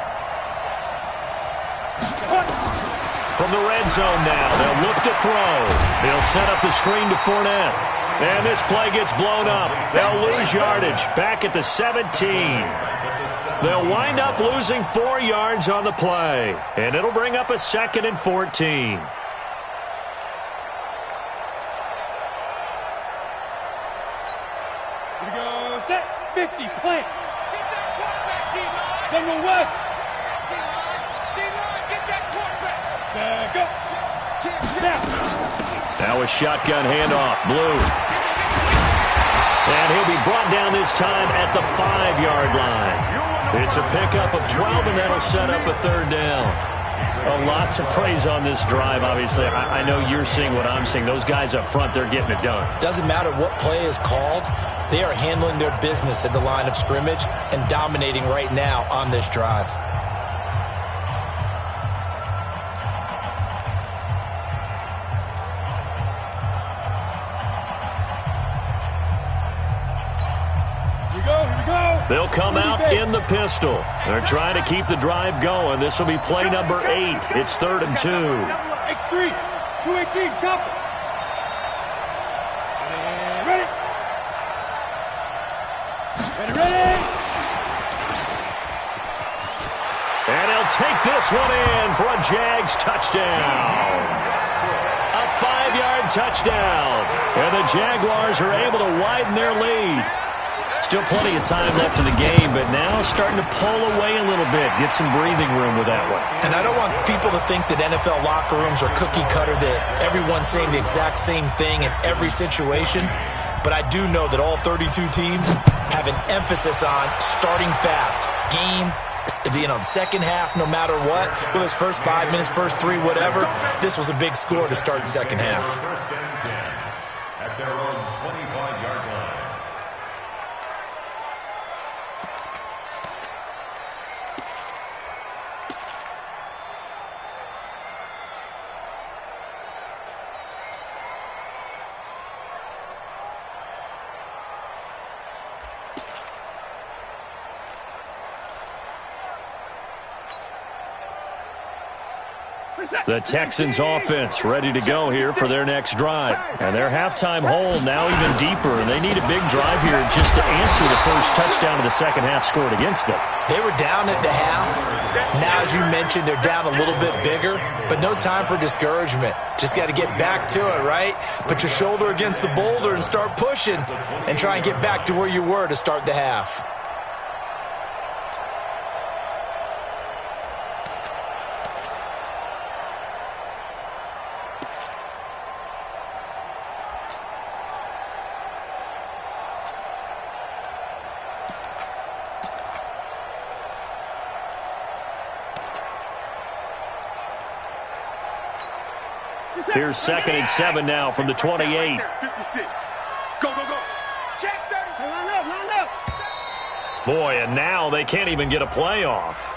From the red zone now, they'll look to throw. They'll set up the screen to Fournette. And this play gets blown up. They'll lose yardage back at the 17. They'll wind up losing 4 yards on the play. And it'll bring up a 2nd and 14. Here we go. Set. 50. Plant. General West. Now a shotgun handoff. Blue. And he'll be brought down this time at the 5-yard line. It's a pickup of 12, and that'll set up a 3rd down. A lot to praise on this drive, obviously. I know you're seeing what I'm seeing. Those guys up front, they're getting it done. Doesn't matter what play is called. They are handling their business at the line of scrimmage and dominating right now on this drive. They'll come out in the pistol. They're trying to keep the drive going. This will be play number 8. It's 3rd and 2. X3, 218, chopper. Ready. Ready. And he'll take this one in for a Jags touchdown. A 5-yard touchdown. And the Jaguars are able to widen their lead. Still plenty of time left in the game, but now starting to pull away a little bit. Get some breathing room with that one. And I don't want people to think that NFL locker rooms are cookie cutter, that everyone's saying the exact same thing in every situation. But I do know that all 32 teams have an emphasis on starting fast. Game, the second half, no matter what, whether it's first 5 minutes, first 3, whatever, this was a big score to start the second half. First and 10 at their own 25-yard line. The Texans offense ready to go here for their next drive. And their halftime hole now even deeper. And they need a big drive here just to answer the first touchdown of the second half scored against them. They were down at the half. Now, as you mentioned, they're down a little bit bigger. But no time for discouragement. Just got to get back to it, right? Put your shoulder against the boulder and start pushing. And try and get back to where you were to start the half. Here's 2nd and 7 now from the 28. 56. Go, go, go. Check 30. Line up. Boy, and now they can't even get a play off.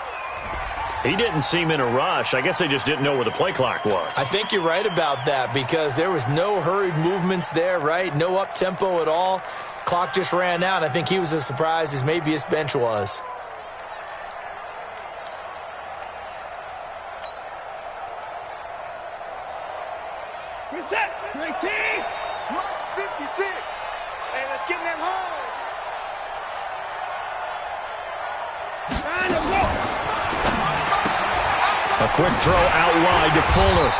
He didn't seem in a rush. I guess they just didn't know where the play clock was. I think you're right about that because there was no hurried movements there, right? No up-tempo at all. Clock just ran out. I think he was as surprised as maybe his bench was. Reset. 19. Marks 56. Hey, let's get in them holes. A quick throw out wide to Fuller.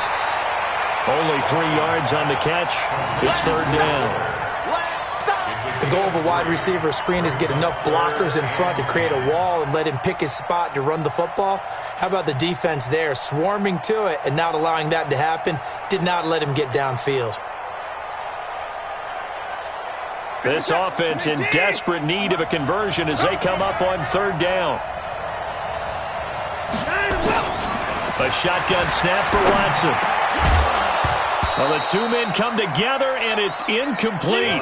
Only 3 yards on the catch. It's 3rd down. The goal of a wide receiver screen is get enough blockers in front to create a wall and let him pick his spot to run the football. How about the defense there, swarming to it and not allowing that to happen? Did not let him get downfield. This offense in desperate need of a conversion as they come up on 3rd down. A shotgun snap for Watson. Well, the 2 men come together, and it's incomplete.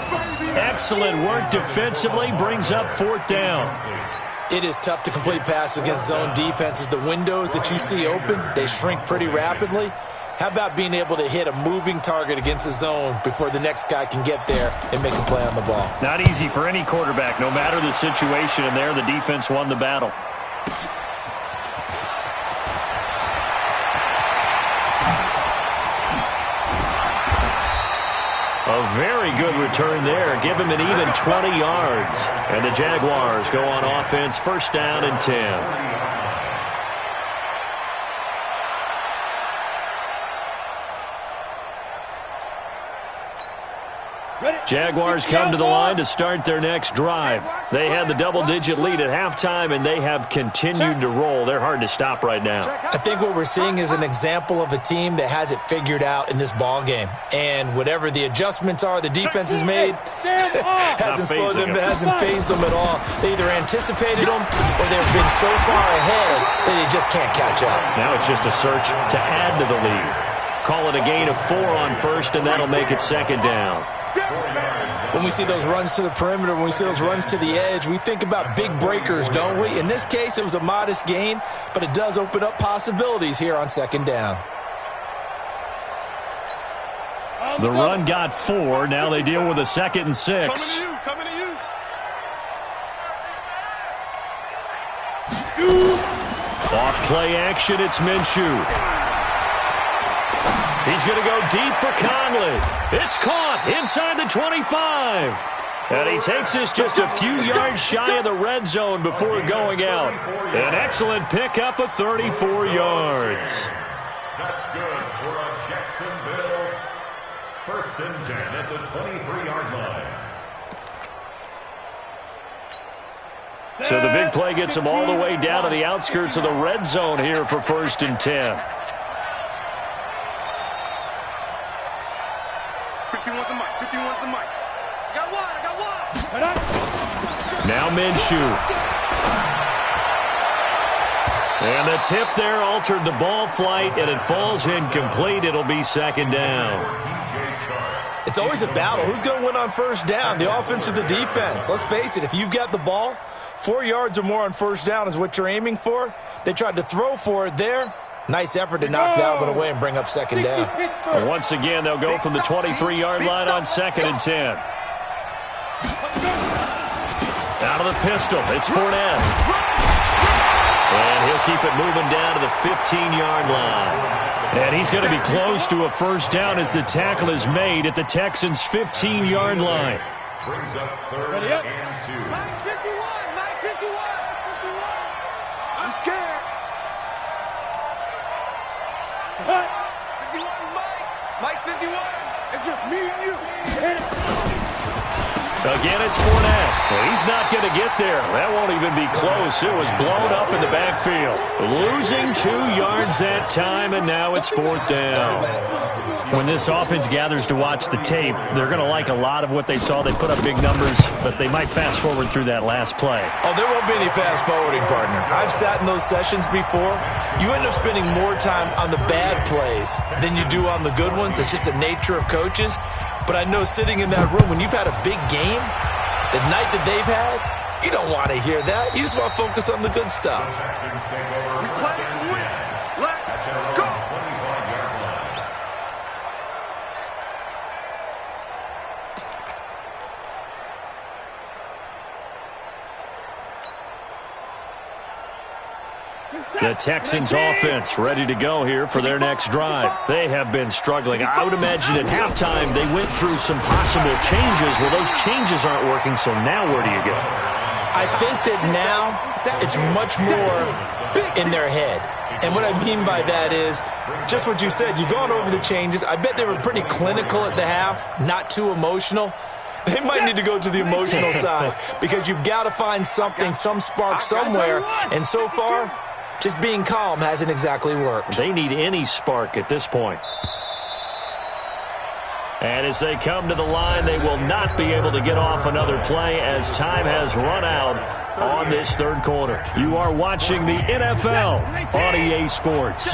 Excellent work defensively, brings up 4th down. It is tough to complete passes against zone defenses. The windows that you see open, they shrink pretty rapidly. How about being able to hit a moving target against a zone before the next guy can get there and make a play on the ball? Not easy for any quarterback, no matter the situation, and there the defense won the battle. A very good return there. Give him an even 20 yards. And the Jaguars go on offense, first down and 10. Jaguars come to the line to start their next drive. They had the double-digit lead at halftime, and they have continued to roll. They're hard to stop right now. I think what we're seeing is an example of a team that has it figured out in this ball game. And whatever the adjustments are the defense has made hasn't slowed them, hasn't phased them at all. They either anticipated them or they've been so far ahead that they just can't catch up. Now it's just a search to add to the lead. Call it a gain of 4 on first, and that'll make it second down. When we see those runs to the perimeter, when we see those runs to the edge, we think about big breakers, don't we? In this case, it was a modest gain, but it does open up possibilities here on second down. The run got 4. Now they deal with a 2nd and 6. Coming to you. Off play action, it's Minshew. He's going to go deep for Conley. It's caught inside the 25. And he takes us just a few yards shy of the red zone before going out. An excellent pickup of 34 yards. That's good for a Jacksonville. First and 10 at the 23-yard line. So the big play gets him all the way down to the outskirts of the red zone here for first and 10. 51's the mic. I got one. Now Minshew. And the tip there altered the ball flight, and it falls incomplete. It'll be second down. It's always a battle. Who's going to win on first down, the offense or the defense? Let's face it, if you've got the ball, 4 yards or more on first down is what you're aiming for. They tried to throw for it there. Nice effort to knock that one away and bring up second down. And once again, they'll go from the 23-yard line on second and 10. Out of the pistol, it's Fournette. And he'll keep it moving down to the 15-yard line. And he's going to be close to a first down as the tackle is made at the Texans' 15-yard line. Brings up third and 2. Mike 51. I'm scared. 51, Mike 51. It's just me and you. Again, it's Fournette. Well, he's not going to get there. That won't even be close. It was blown up in the backfield. Losing 2 yards that time, and now it's fourth down. When this offense gathers to watch the tape, they're going to like a lot of what they saw. They put up big numbers, but they might fast forward through that last play. Oh, there won't be any fast forwarding, partner. I've sat in those sessions before. You end up spending more time on the bad plays than you do on the good ones. It's just the nature of coaches. But I know sitting in that room, when you've had a big game, the night that they've had, you don't want to hear that. You just want to focus on the good stuff. We play to win. Let's go. The Texans offense ready to go here for their next drive. They have been struggling. I would imagine at halftime they went through some possible changes. Well, those changes aren't working, so now where do you go? I think that now it's much more in their head. And what I mean by that is just what you said. You've gone over the changes. I bet they were pretty clinical at the half, not too emotional. They might need to go to the emotional side because you've got to find something, some spark somewhere. And so far, just being calm hasn't exactly worked. They need any spark at this point. And as they come to the line, they will not be able to get off another play as time has run out on this third quarter. You are watching the NFL on EA Sports.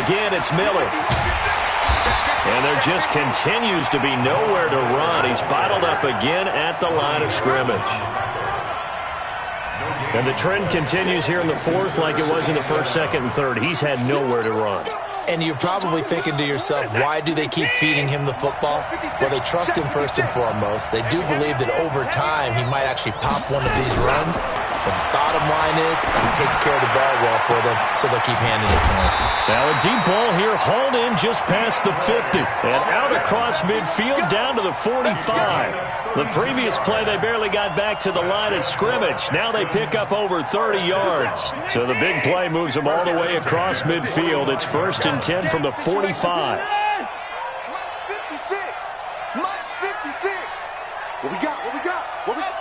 Again, it's Miller. And there just continues to be nowhere to run. He's bottled up again at the line of scrimmage. And the trend continues here in the fourth like it was in the first, second, and third. He's had nowhere to run. And you're probably thinking to yourself, why do they keep feeding him the football? Well, they trust him first and foremost. They do believe that over time he might actually pop one of these runs. The bottom line is he takes care of the ball well for them, so they'll keep handing it to him. Now a deep ball here, hauled in just past the 50. And out across midfield down to the 45. The previous play, they barely got back to the line of scrimmage. Now they pick up over 30 yards. So the big play moves them all the way across midfield. It's 1st and 10 from the 45. Mike's 56. Mike's 56. What we got? What we got? What we got?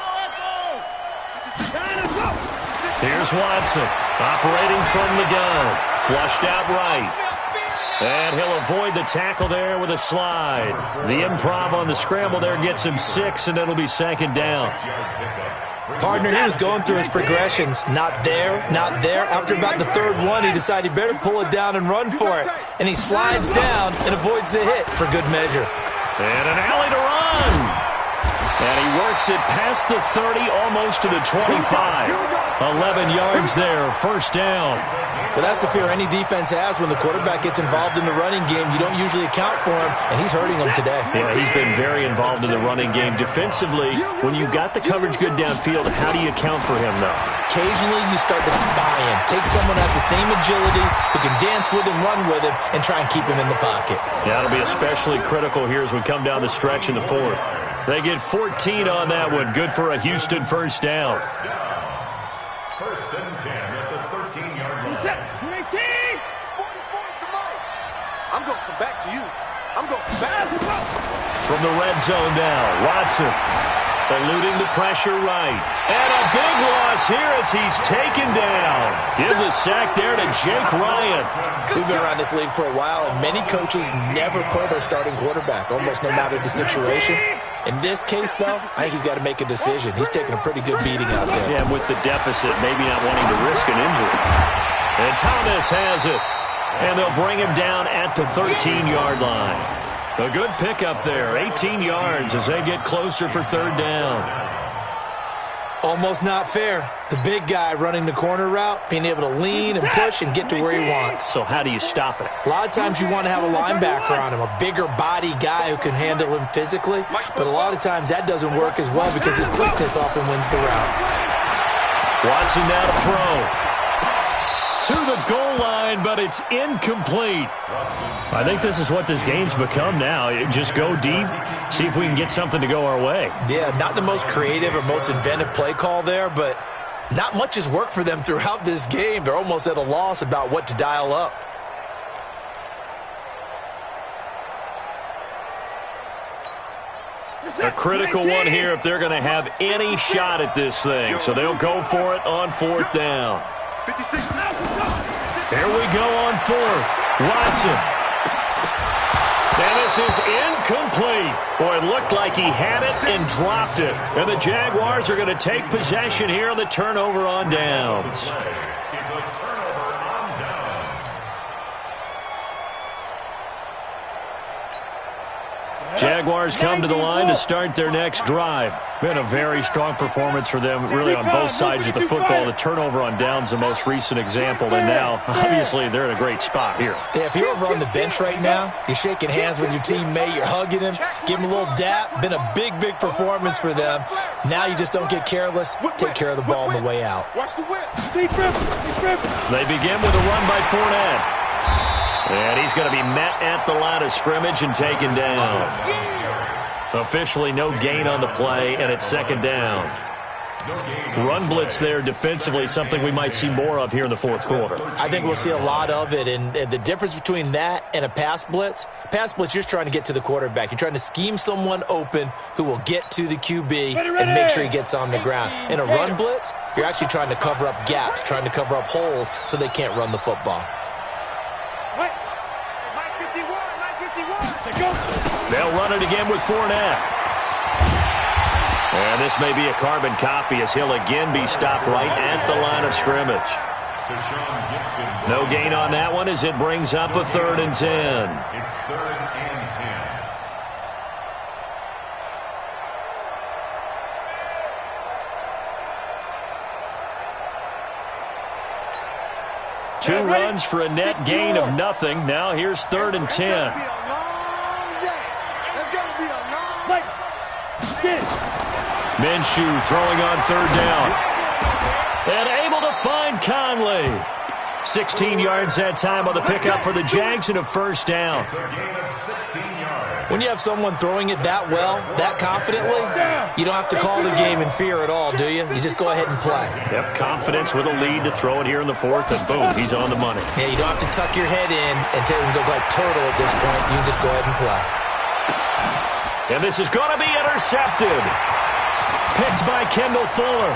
Here's Watson, operating from the gun. Flushed out right. And he'll avoid the tackle there with a slide. The improv on the scramble there gets him 6, and it'll be 2nd down. Partner, he was going through his progressions. Not there, not there. After about the 3rd one, he decided he better pull it down and run for it. And he slides down and avoids the hit for good measure. And an alley to run. And he works it past the 30, almost to the 25. 11 yards there, 1st down. Well, that's the fear any defense has when the quarterback gets involved in the running game. You don't usually account for him, and he's hurting them today. Yeah, he's been very involved in the running game. Defensively, when you got the coverage good downfield, how do you account for him, though? Occasionally, you start to spy him. Take someone that has the same agility, who can dance with him, run with him, and try and keep him in the pocket. Yeah, that'll be especially critical here as we come down the stretch in the 4th. They get 14 on that one. Good for a Houston 1st down. 1st and 10 at the 13-yard line. Set. 18. 44 to Mike. I'm going to come back to you. I'm going to come back. From the red zone now, Watson eluding the pressure right. And a big loss here as he's taken down. Give the sack there to Jake Ryan. We've been around this league for a while, and many coaches never pull their starting quarterback, almost no matter the situation. In this case, though, I think he's got to make a decision. He's taking a pretty good beating out there. Yeah, with the deficit, maybe not wanting to risk an injury. And Thomas has it. And they'll bring him down at the 13-yard line. A good pickup there, 18 yards as they get closer for 3rd down. Almost not fair. The big guy running the corner route, being able to lean and push and get to where he wants. So how do you stop it? A lot of times you want to have a linebacker on him, a bigger body guy who can handle him physically. But a lot of times that doesn't work as well because his quickness often wins the route. Watson now to throw. To the goal line, but it's incomplete. I think this is what this game's become now. Just go deep, see if we can get something to go our way. Yeah, not the most creative or most inventive play call there, but not much has worked for them throughout this game. They're almost at a loss about what to dial up. A critical one here if they're going to have any shot at this thing. So they'll go for it on 4th down. 56. Here we go on 4th. Watson. And this is incomplete. Boy, it looked like he had it and dropped it. And the Jaguars are going to take possession here on the turnover on downs. Jaguars come to the line to start their next drive. Been a very strong performance for them, really on both sides of the football. The turnover on downs, the most recent example, and now, obviously, they're in a great spot here. Yeah, if you're over on the bench right now, you're shaking hands with your teammate, you're hugging him, give him a little dap. Been a big, big performance for them. Now you just don't get careless. Take care of the ball on the way out. Watch the whip. Deep rip. They begin with a run by Fournette. And he's going to be met at the line of scrimmage and taken down. Officially no gain on the play, and it's 2nd down. Run blitz there defensively, something we might see more of here in the 4th quarter. I think we'll see a lot of it, and the difference between that and a pass blitz, you're just trying to get to the quarterback. You're trying to scheme someone open who will get to the QB and make sure he gets on the ground. In a run blitz, you're actually trying to cover up gaps, trying to cover up holes so they can't run the football. They'll run it again with Fournette. And this may be a carbon copy as he'll again be stopped right at the line of scrimmage. No gain on that one as it brings up a 3rd and 10. It's 3rd and 10. 2 runs for a net gain of nothing. Now here's 3rd and 10. Minshew throwing on 3rd down. And able to find Conley. 16 yards that time on the pickup for the Jags and a 1st down. When you have someone throwing it that well, that confidently, you don't have to call the game in fear at all, do you? You just go ahead and play. Yep, confidence with a lead to throw it here in the 4th, and boom, he's on the money. Yeah, you don't have to tuck your head in and go like turtle at this point. You can just go ahead and play. And this is going to be intercepted. Picked by Kendall Fuller.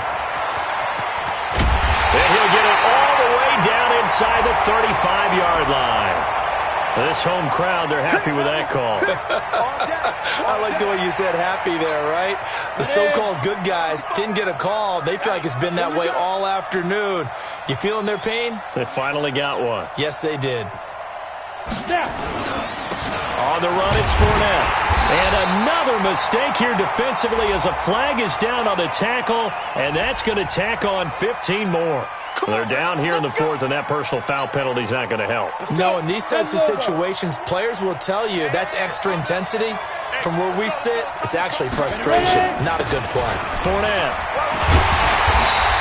And he'll get it all the way down inside the 35-yard line. This home crowd, they're happy with that call. I like the way you said happy there, right? The so-called good guys didn't get a call. They feel like it's been that way all afternoon. You feeling their pain? They finally got one. Yes, they did. On the run, it's Fournette. And another mistake here defensively as a flag is down on the tackle, and that's going to tack on 15 more. They're down here in the 4th, and that personal foul penalty is not going to help. No, in these types of situations, players will tell you that's extra intensity. From where we sit, it's actually frustration, not a good play. Fournette.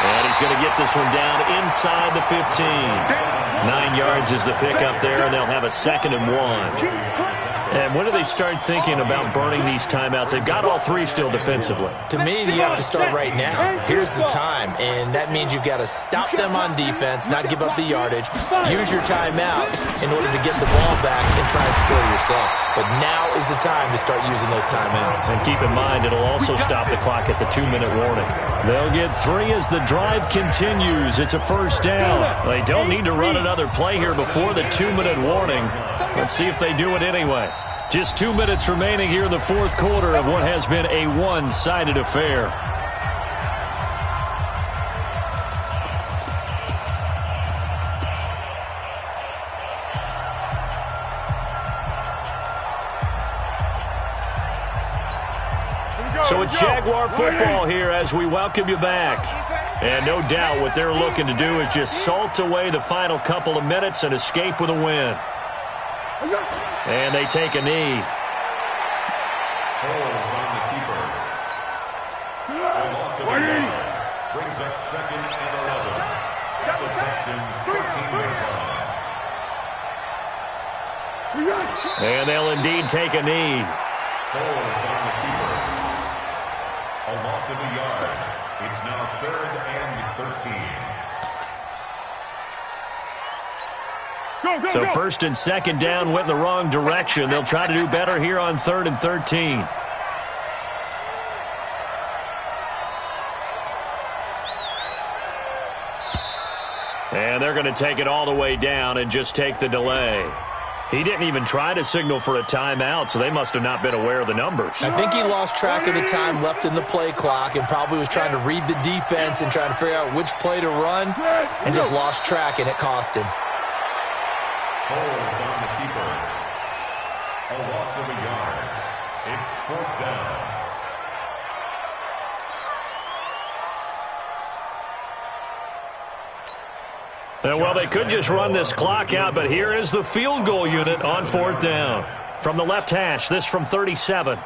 And he's going to get this one down inside the 15. 9 yards is the pickup there, and they'll have a 2nd and 1. And when do they start thinking about burning these timeouts? They've got all 3 still defensively. To me, you have to start right now. Here's the time, and that means you've got to stop them on defense, not give up the yardage, use your timeouts in order to get the ball back and try and score yourself. But now is the time to start using those timeouts. And keep in mind, it'll also stop the clock at the 2-minute warning. They'll get 3 as the drive continues. It's a 1st down. They don't need to run another play here before the 2-minute warning. Let's see if they do it anyway. Just 2 minutes remaining here in the 4th quarter of what has been a one-sided affair. So it's Jaguar football here as we welcome you back. And no doubt what they're looking to do is just salt away the final couple of minutes and escape with a win. And they take a knee. Holds on the keeper. A loss of a yard. Brings up 2nd and 11. The Texans 13 And they'll indeed take a knee. Holds on the keeper. A loss of a yard. It's now 3rd and 13. So 1st and 2nd down went in the wrong direction. They'll try to do better here on 3rd and 13. And they're going to take it all the way down and just take the delay. He didn't even try to signal for a timeout, so they must have not been aware of the numbers. I think he lost track of the time left in the play clock and probably was trying to read the defense and trying to figure out which play to run and just lost track, and it cost him. Holds on the keeper. A loss of a yard. It's 4th down. And well, they could just run this clock out, but here is the field goal unit on 4th down. From the left hash, this from 37.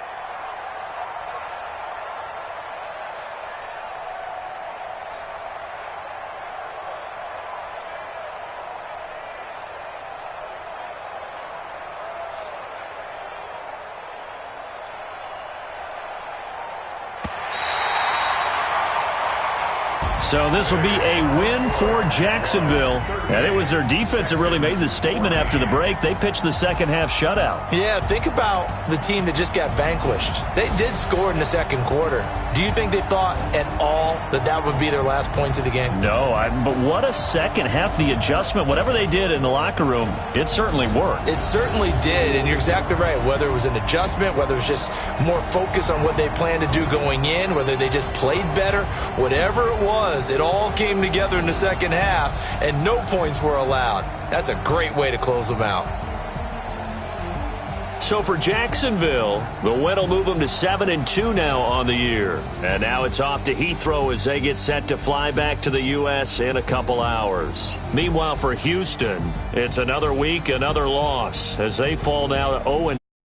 So this will be a win for Jacksonville. And it was their defense that really made the statement after the break. They pitched the second half shutout. Yeah, think about the team that just got vanquished. They did score in the 2nd quarter. Do you think they thought at all that that would be their last points of the game? No, but what a second half. The adjustment, whatever they did in the locker room, it certainly worked. It certainly did, and you're exactly right. Whether it was an adjustment, whether it was just more focus on what they planned to do going in, whether they just played better, whatever it was, was. It all came together in the second half, and no points were allowed. That's a great way to close them out. So for Jacksonville, the win will move them to 7-2 now on the year. And now it's off to Heathrow as they get set to fly back to the U.S. in a couple hours. Meanwhile, for Houston, it's another week, another loss as they fall now to 0-.